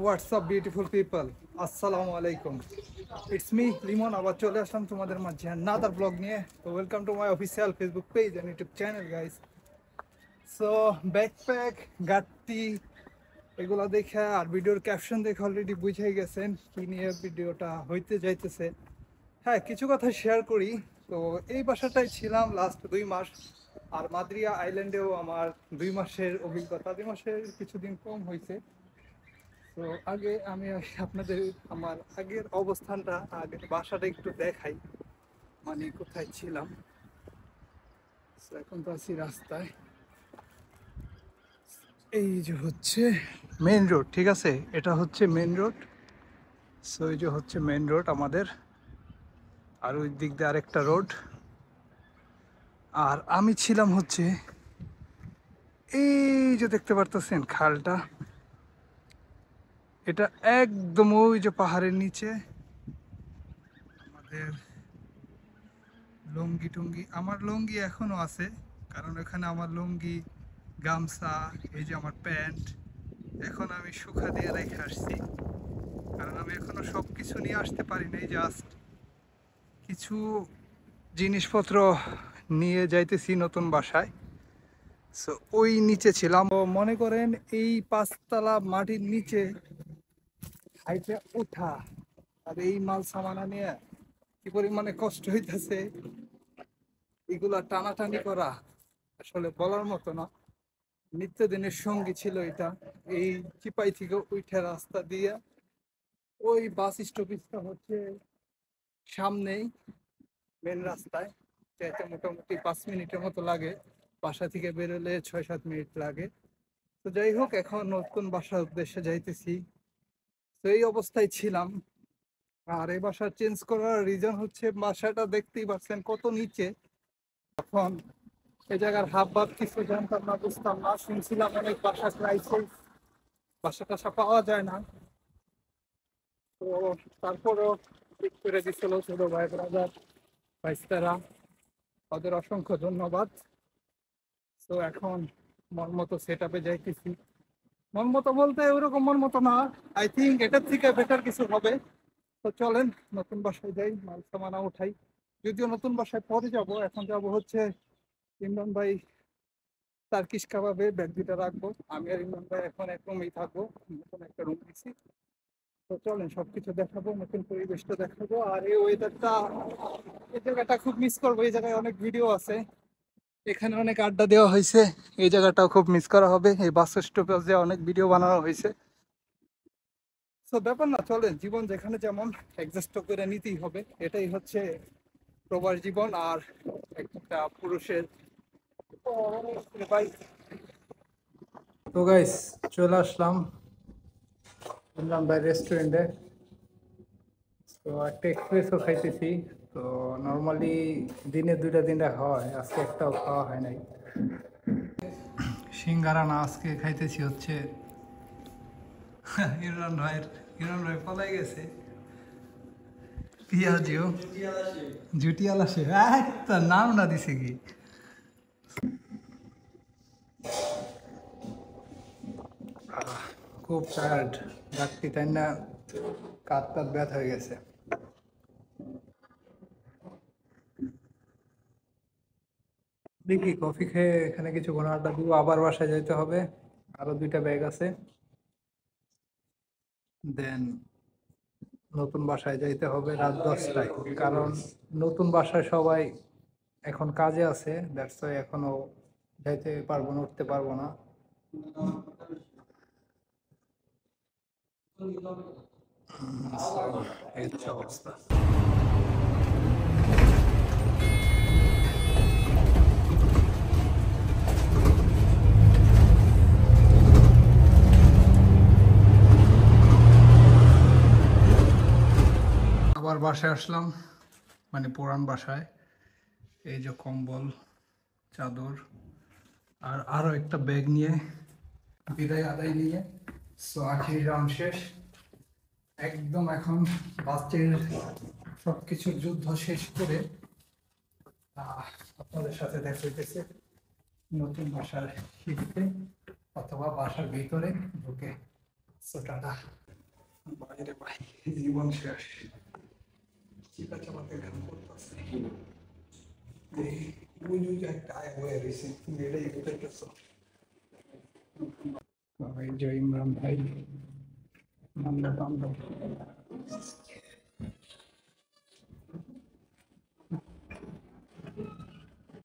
What's up beautiful people, আসসালামু আলাইকুম। It's me Limon, আবার চলে আসলাম তোমাদের মাঝে নাদার ব্লগ নিয়ে। তো welcome to my official Facebook page and YouTube channel guys. So backpack গাড়ি এগুলো দেখে আর ভিডিওর ক্যাপশন দেখে অলরেডি বুঝে গেছেন কি নিয়ে ভিডিওটা হইতে যাইতেছে। হ্যাঁ, কিছু কথা শেয়ার করি। তো এই বাসাটায় ছিলাম লাস্ট 2 মাস, আর মাদ্রিয়া আইল্যান্ডেও আমার 2 মাসের অভিজ্ঞতা, 2 মাসের কিছুদিন কম হয়েছে। তো আগে আমি আপনাদের আমার আগের অবস্থানটা, আগের বাসাটা একটু দেখাই, মানে কোথায় ছিলাম। তো এখন তো আছি রাস্তায়। এই যে হচ্ছে মেন রোড, ঠিক আছে, এটা হচ্ছে মেন রোড। সো এই যে হচ্ছে মেন রোড আমাদের, আর ওই দিক দিয়ে আরেকটা রোড। আর আমি ছিলাম হচ্ছে এই যে দেখতে পারতেছেন খালটা, এটা একদম ওই যে পাহাড়ের নিচে। আমাদের লুঙ্গি টুঙ্গি, আমার লুঙ্গি এখনো আছে, কারণ এখানে আমার লুঙ্গি, গামছা, এই যে আমার প্যান্ট এখন আমি শুকা দিয়ে রেখে আসছি, কারণ আমি এখনো সব কিছু নিয়ে আসতে পারি নাই। জাস্ট কিছু জিনিসপত্র নিয়ে যাইতেছি নতুন বাসায়। সো ওই নিচে ছিলাম। তো মনে করেন এই 5তলা মাটির নিচে হাইটে ওঠা আর এই মাল সামানা নিয়ে কি পরিমাণে কষ্ট হইতেছে, এগুলা টানাটানি করা আসলে বলার মতো না। নিত্যদিনের সঙ্গী ছিল এটা। এই চিপাই থেকে উঠে রাস্তা দিয়ে ওই বাস স্টপেজটা হচ্ছে সামনেই, মেন রাস্তায় যাইতে মোটামুটি 5 মিনিটের মতো লাগে, বাসা থেকে বেরোলে 6-7 মিনিট লাগে। তো যাই হোক, এখন নতুন বাসার উদ্দেশ্যে যাইতেছি। তো এই অবস্থায় ছিলাম। আর এই বাসা চেঞ্জ করার রিজন হচ্ছে বাসাটা দেখতেই পাচ্ছেন কত নিচে। এখন এই জায়গার হাব ভাব কিছু জানতাম না, বুঝতাম না, শুনছিলাম অনেক বাসা ক্রাইসিস, বাসা টাসা পাওয়া যায় না। তো তারপরেও ঠিক করে দিছিল ছোট ভাই ব্রাদার ভাইস্তারা, ওদের অসংখ্য ধন্যবাদ। তো এখন মন মতো সেট আপে যাইতেছি। মন মতো বলতে ওইরকম মন মতো না, আই থিঙ্ক এটার থেকে বেটার কিছু হবে। তো চলেন নতুন বাসায় যাই, মাল সামানা উঠাই। যদিও নতুন বাসায় পরে যাব, এখন যাব হচ্ছে ইমরান ভাই টার্কিশ কাবাবে ব্যাগ 2টা রাখবো। আমি আর ইমরান ভাই এখন এক রুমেই থাকবো, নতুন একটা রুম দিচ্ছি। তো চলেন সবকিছু দেখাবো, নতুন পরিবেশটা দেখাবো। আর এই ওয়েদারটা, এই জায়গাটা খুব মিস করবো। এই জায়গায় অনেক ভিডিও আছে, এখানে অনেক আড্ডা দেওয়া হয়েছে, এই জায়গাটাও খুব মিস করা হবে। এই বাস স্টপেজে অনেক ভিডিও বানানো হয়েছে। তো ব্যাপার না, চলেন জীবন যেখানে যেমন অ্যাডজাস্ট করে নিতেই হবে, এটাই হচ্ছে প্রবাস জীবন আর একটা পুরুষের। তো গাইস, চলে আসলাম ইমরান ভাই রেস্টুরেন্টে। তো একটা এক্সপ্রেসও খাইতেছি। তো নর্মালি দিনে 2টা 3টা হয়, আজকে একটাও খাওয়া হয় নাই। সিঙ্গারা না, আজকে খাইতেছি হচ্ছে ইমরান ভাইয়ের, ইমরান ভাই পলাই গেছে পিয়াজিও জুটিয়ালা সে একটা নাম না দিছে কি। খুব টায়ার্ড, ডাকটি তাই না, কাত কাত ব্যথা হয়ে গেছে। দেখি কফি খেয়ে এখানে কিছুক্ষণ আড্ডা দিব, আবার বাসায় যেতে হবে, আরো 2টা ব্যাগ আছে। দেন নতুন বাসায় যাইতে হবে রাত 10টায়, কারণ নতুন বাসায় সবাই এখন কাজে আছে, দ্যাটস ওয়াই এখনো যাইতে পারবো না, উঠতে পারবো না। So, এই হচ্ছে অবস্থা। আবার বাসায় আসলাম, মানে পুরান বাসায়। এই যে কম্বল, চাদর, আর আরো একটা ব্যাগ নিয়ে বিদায় আদায় নিয়ে। সো আখেরি রাউন্ড শেষ একদম। এখন বাচ্চার সবকিছুর যুদ্ধ শেষ করে আপনাদের সাথে দেখা হইতেছে নতুন বাসার সিঁড়িতে অথবা বাসার ভিতরে ঢুকে। So tata. বাইরে ভাই জীবন শেষ, চিপা চাপাতে গান করতেছে। ওই যে একটা আয় হয়ে রয়েছে, তুমি এটাই বুঝাইতেছ। ভাই জয় ইমরান ভাই, বান্দা বান্দা